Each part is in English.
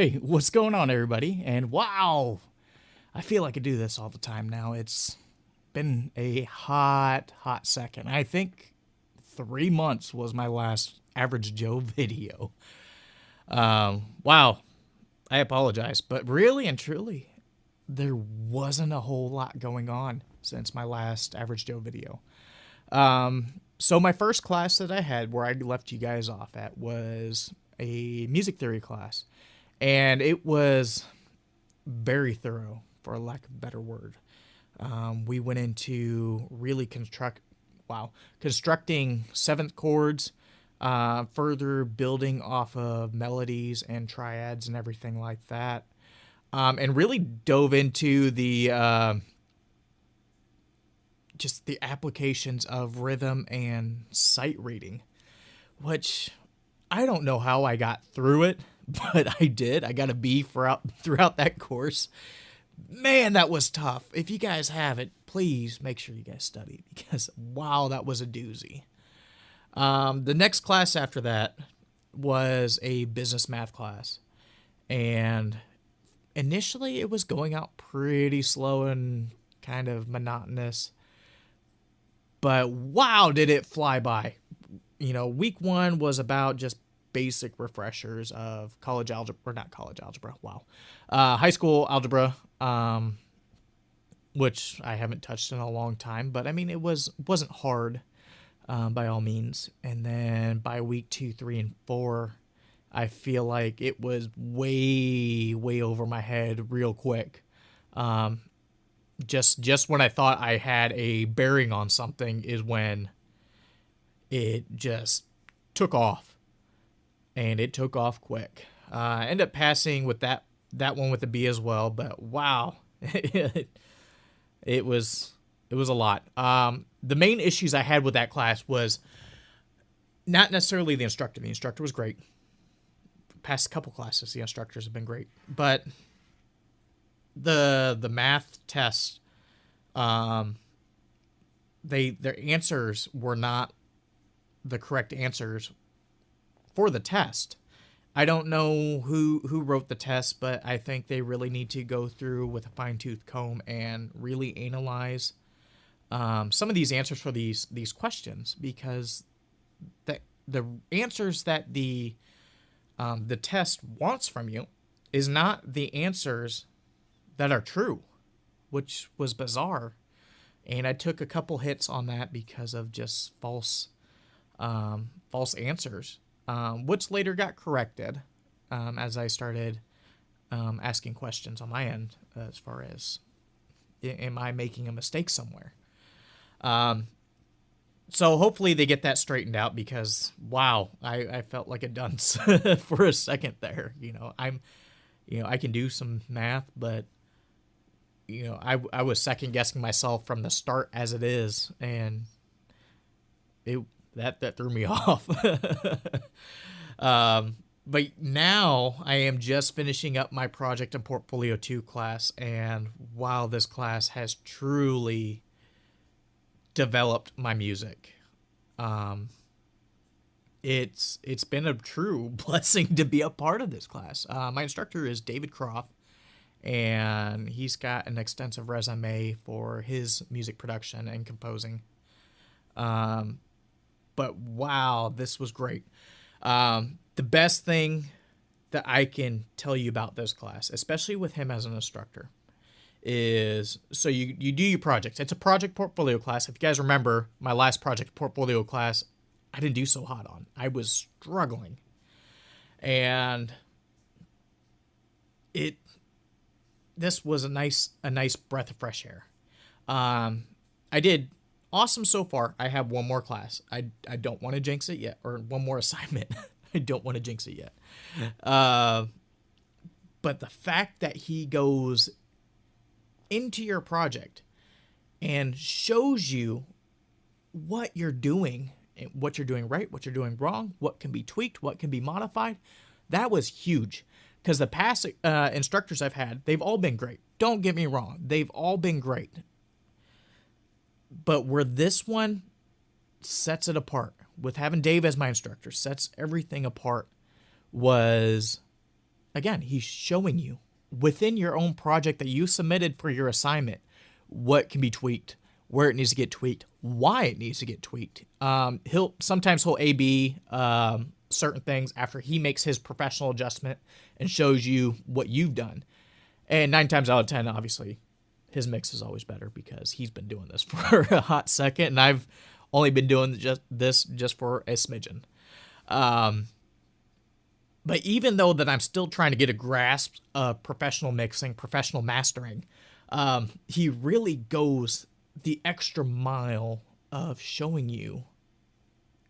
Hey, what's going on, everybody? And wow, I feel like I do this all the time now. It's been a hot second. I think 3 months was my last Average Joe video. Wow, I apologize, but really and truly, there wasn't a whole lot going on since my last Average Joe video. So my first class that I had where I left you guys off at was a music theory class. And it was very thorough, for lack of a better word. We went into really constructing seventh chords, further building off of melodies and triads and everything like that. And really dove into the just the applications of rhythm and sight reading, which I don't know how I got through it, but I did. I got a B throughout that course. Man, that was tough. If you guys have it, please make sure you guys study, because wow, that was a doozy. The next class after that was a business math class. And initially it was going out pretty slow and kind of monotonous. But wow, did it fly by. You know, week one was about just basic refreshers of high school algebra, which I haven't touched in a long time, but I mean, wasn't hard, by all means. And then by week 2, 3, and 4, I feel like it was way over my head real quick. Just when I thought I had a bearing on something is when it just took off. And it took off quick. I ended up passing with that one with a B as well, but wow, it was a lot. The main issues I had with that class was not necessarily the instructor. The instructor was great. Past a couple classes, the instructors have been great, but the math tests, their answers were not the correct answers for the test. I don't know who wrote the test, but I think they really need to go through with a fine-tooth comb and really analyze some of these answers for these questions, because the answers that the test wants from you is not the answers that are true, which was bizarre. And I took a couple hits on that because of just false answers. Which later got corrected as I started asking questions on my end as far as, am I making a mistake somewhere? So hopefully they get that straightened out, because wow, I felt like a dunce for a second there. I can do some math, but I was second guessing myself from the start as it is, and that threw me off. But now I am just finishing up my Project and Portfolio 2 class, and wow, this class has truly developed my music. It's been a true blessing to be a part of this class. My instructor is David Croft, and he's got an extensive resume for his music production and composing. But wow, this was great. The best thing that I can tell you about this class, especially with him as an instructor, is so you do your projects. It's a project portfolio class. If you guys remember my last project portfolio class, I didn't do so hot on. I was struggling. And this was a nice breath of fresh air. I did awesome so far. I have one more class. I don't want to jinx it yet, or one more assignment. I don't want to jinx it yet. But the fact that he goes into your project and shows you what you're doing, what you're doing right, what you're doing wrong, what can be tweaked, what can be modified, that was huge. Because the past instructors I've had, they've all been great. Don't get me wrong. They've all been great. But where this one sets it apart, with having Dave as my instructor, sets everything apart, was again, he's showing you within your own project that you submitted for your assignment what can be tweaked, where it needs to get tweaked, why it needs to get tweaked. He'll A/B certain things after he makes his professional adjustment and shows you what you've done. And 9 times out of 10, obviously, his mix is always better because he's been doing this for a hot second, and I've only been doing just for a smidgen. But even though that I'm still trying to get a grasp of professional mixing, professional mastering, he really goes the extra mile of showing you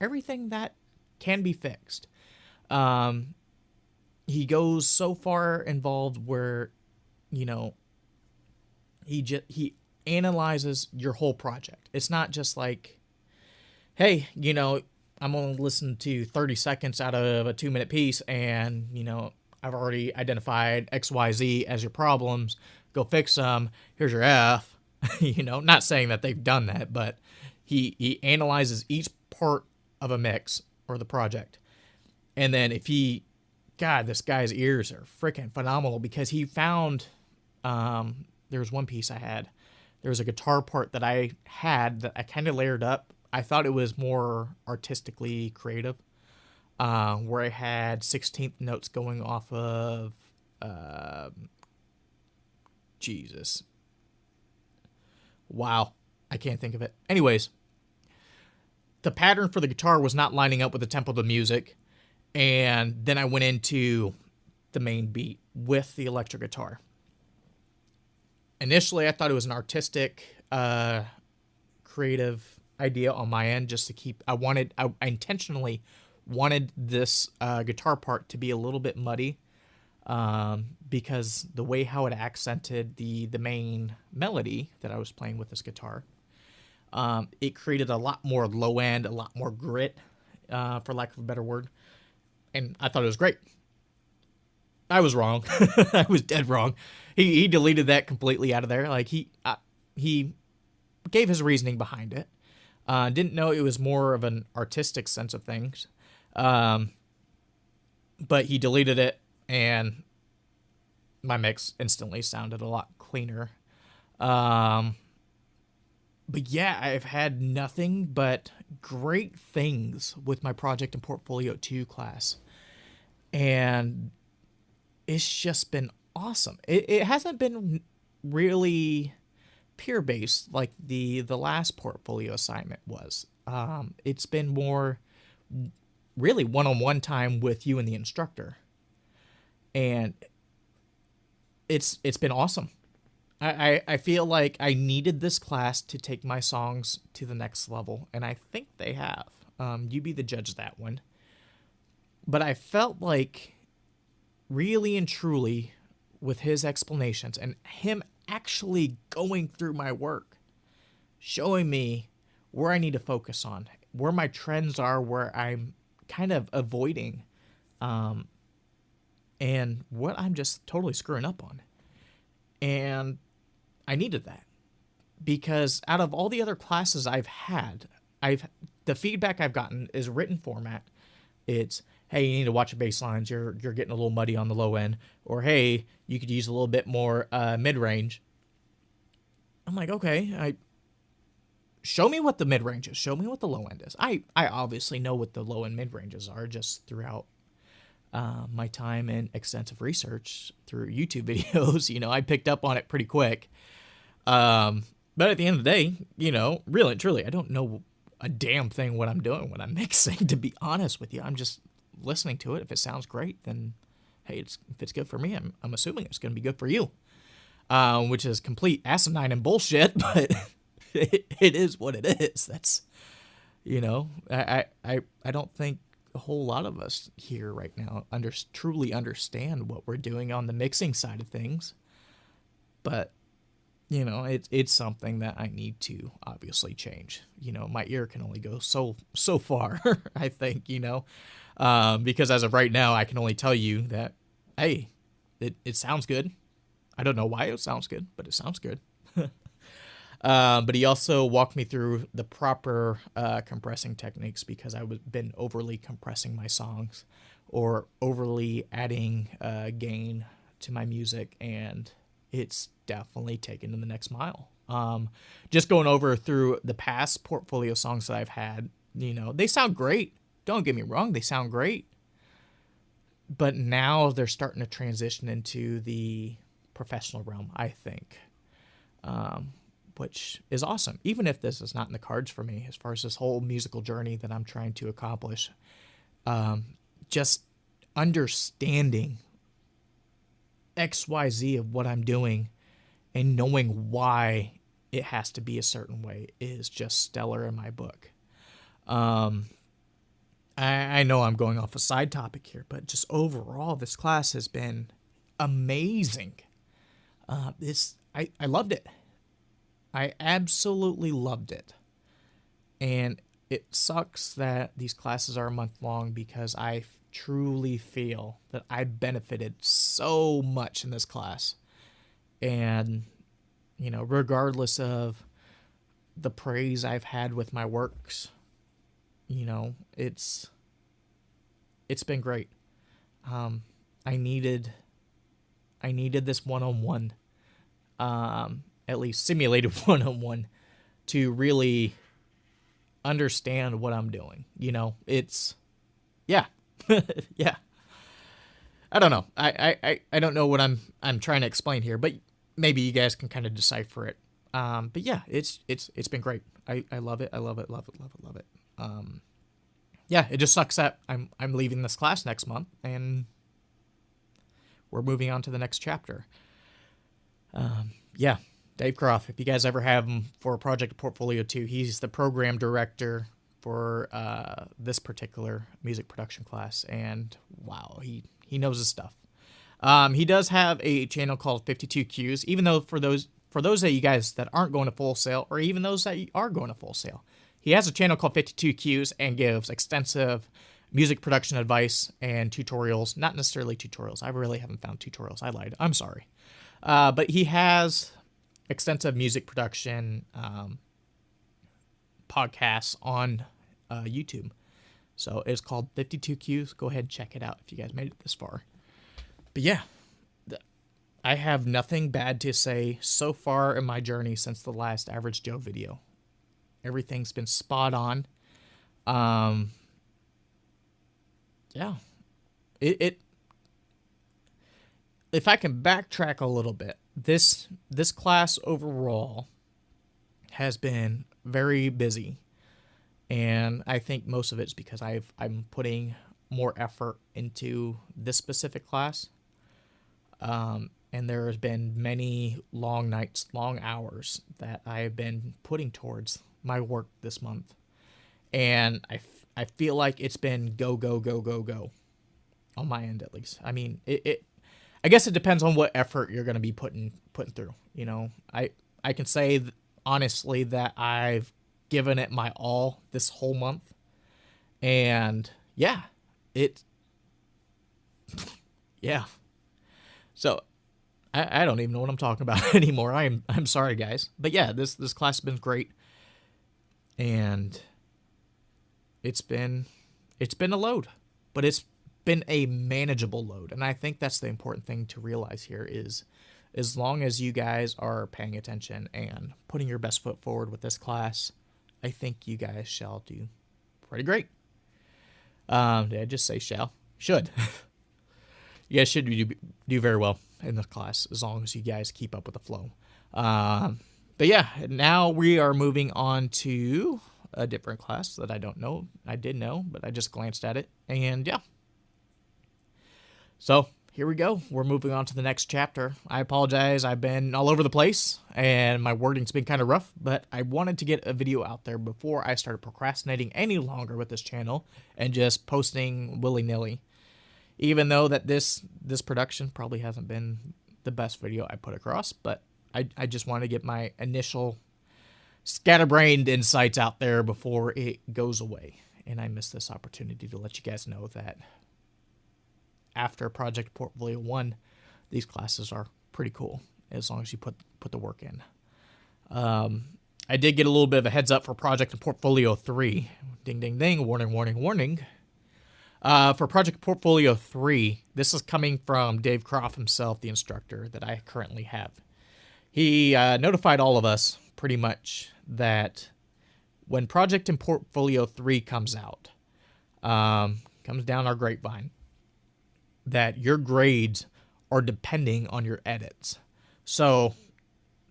everything that can be fixed. He goes so far involved where, he analyzes your whole project. It's not just like, hey, I'm going to listen to 30 seconds out of a 2-minute piece and, I've already identified XYZ as your problems. Go fix them. Here's your F. Not saying that they've done that, but he analyzes each part of a mix or the project. And then this guy's ears are freaking phenomenal because he found, there was one piece I had. There was a guitar part that I had that I kind of layered up. I thought it was more artistically creative, where I had 16th notes going off of, Jesus. Wow. I can't think of it. Anyways, the pattern for the guitar was not lining up with the tempo of the music. And then I went into the main beat with the electric guitar. Initially, I thought it was an artistic, creative idea on my end, just to keep. I intentionally wanted this guitar part to be a little bit muddy, because the way how it accented the main melody that I was playing with this guitar, it created a lot more low end, a lot more grit, for lack of a better word, and I thought it was great. I was wrong. I was dead wrong. He deleted that completely out of there. Like he gave his reasoning behind it. Didn't know it was more of an artistic sense of things. But he deleted it, and my mix instantly sounded a lot cleaner. But yeah, I've had nothing but great things with my Project and Portfolio 2 class. And it's just been awesome. It hasn't been really peer-based like the last portfolio assignment was. It's been more really one-on-one time with you and the instructor. And it's been awesome. I feel like I needed this class to take my songs to the next level, and I think they have. You be the judge of that one. But I felt like really and truly with his explanations and him actually going through my work, showing me where I need to focus on, where my trends are, where I'm kind of avoiding, and what I'm just totally screwing up on. And I needed that because out of all the other classes I've had, the feedback I've gotten is written format. It's, hey, you need to watch your bass lines. You're getting a little muddy on the low end. Or, hey, you could use a little bit more mid-range. I'm like, okay, show me what the mid-range is. Show me what the low end is. I obviously know what the low and mid-ranges are just throughout my time and extensive research through YouTube videos. I picked up on it pretty quick. But at the end of the day, really and truly, I don't know a damn thing what I'm doing when I'm mixing, to be honest with you. I'm just listening to it. If it sounds great, then hey, if it's good for me, I'm assuming it's going to be good for you, which is complete asinine and bullshit, but it is what it is. That's, I don't think a whole lot of us here right now truly understand what we're doing on the mixing side of things, but it's something that I need to obviously change. My ear can only go so far, I think, because as of right now, I can only tell you that, hey, it sounds good. I don't know why it sounds good, but it sounds good. But he also walked me through the proper compressing techniques because I've been overly compressing my songs or overly adding gain to my music, and it's definitely taken to the next mile. Just going over through the past portfolio songs that I've had, they sound great. Don't get me wrong, they sound great. But now they're starting to transition into the professional realm, I think, which is awesome. Even if this is not in the cards for me, as far as this whole musical journey that I'm trying to accomplish, just understanding XYZ of what I'm doing and knowing why it has to be a certain way is just stellar in my book. I know I'm going off a side topic here, but just overall, this class has been amazing. I loved it. I absolutely loved it. And it sucks that these classes are a month long, because I truly feel that I benefited so much in this class. And, regardless of the praise I've had with my works, it's been great. I needed this one-on-one, at least simulated one-on-one, to really understand what I'm doing. Yeah. Yeah. I don't know. I don't know what I'm trying to explain here, but maybe you guys can kind of decipher it. But yeah, it's been great. I love it. I love it. Love it. Love it. Love it. Yeah, it just sucks that I'm leaving this class next month, and we're moving on to the next chapter. Yeah, Dave Croft, if you guys ever have him for Project Portfolio 2, he's the program director for this particular music production class, and wow, he knows his stuff. He does have a channel called 52 Qs, even though for those of you guys that aren't going to Full Sail, or even those that are going to Full Sail, he has a channel called 52 Qs and gives extensive music production advice and tutorials. Not necessarily tutorials. I really haven't found tutorials. I lied. I'm sorry. But he has extensive music production podcasts on YouTube. So it's called 52 Qs. Go ahead and check it out if you guys made it this far. But yeah, I have nothing bad to say so far in my journey since the last Average Joe video. Everything's been spot on. Yeah. If I can backtrack a little bit, this class overall has been very busy, and I think most of it's because I'm putting more effort into this specific class. And there has been many long nights, long hours that I have been putting towards my work this month. And I feel like it's been go, go, go, go, go on my end, at least. I mean, I guess it depends on what effort you're going to be putting through. I can say honestly that I've given it my all this whole month. And yeah, yeah. So I don't even know what I'm talking about anymore. I'm sorry, guys. But yeah, this class has been great. And it's been a load, but it's been a manageable load. And I think that's the important thing to realize here is, as long as you guys are paying attention and putting your best foot forward with this class, I think you guys shall do pretty great. Did I just say shall? Should. You guys should do very well in this class, as long as you guys keep up with the flow. But yeah, now we are moving on to a different class that I don't know. I did know, but I just glanced at it. And yeah. So here we go. We're moving on to the next chapter. I apologize. I've been all over the place and my wording's been kind of rough, but I wanted to get a video out there before I started procrastinating any longer with this channel and just posting willy-nilly. Even though that this production probably hasn't been the best video I put across, but I just want to get my initial scatterbrained insights out there before it goes away. And I missed this opportunity to let you guys know that after Project Portfolio 1, these classes are pretty cool, as long as you put the work in. I did get a little bit of a heads up for Project and Portfolio 3. Ding, ding, ding. Warning, warning, warning. For Project Portfolio 3, this is coming from Dave Croft himself, the instructor that I currently have. He notified all of us pretty much that when Project and Portfolio 3 comes out, comes down our grapevine, that your grades are depending on your edits. So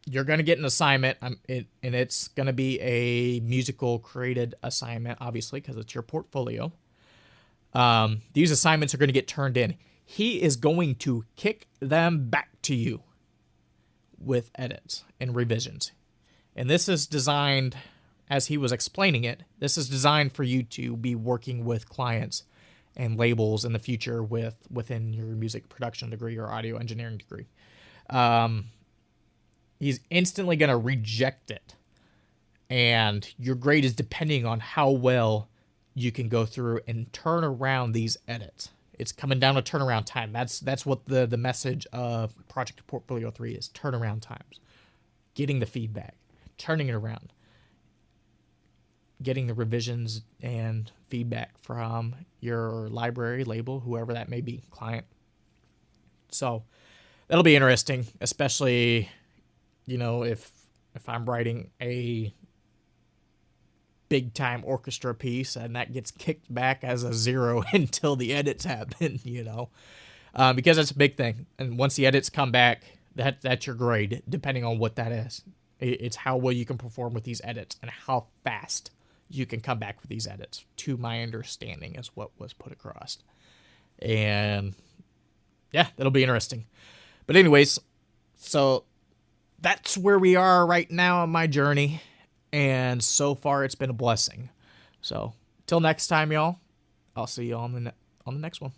you're going to get an assignment, and it's going to be a musical created assignment, obviously, because it's your portfolio. These assignments are going to get turned in. He is going to kick them back to you with edits and revisions. And this is designed, as he was explaining it, this is designed for you to be working with clients and labels in the future within your music production degree or audio engineering degree. He's instantly going to reject it. And your grade is depending on how well you can go through and turn around these edits. It's coming down to turnaround time. That's what the message of Project Portfolio 3 is, turnaround times. Getting the feedback, turning it around, getting the revisions and feedback from your library, label, whoever that may be, client. So that'll be interesting, especially, if I'm writing a big time orchestra piece and that gets kicked back as a 0 until the edits happen, because that's a big thing. And once the edits come back, that's your grade, depending on what that is. It's how well you can perform with these edits and how fast you can come back with these edits, to my understanding, is what was put across. And yeah, that'll be interesting. But anyways, so that's where we are right now on my journey. And so far, it's been a blessing. So, till next time, y'all. I'll see you on the next one.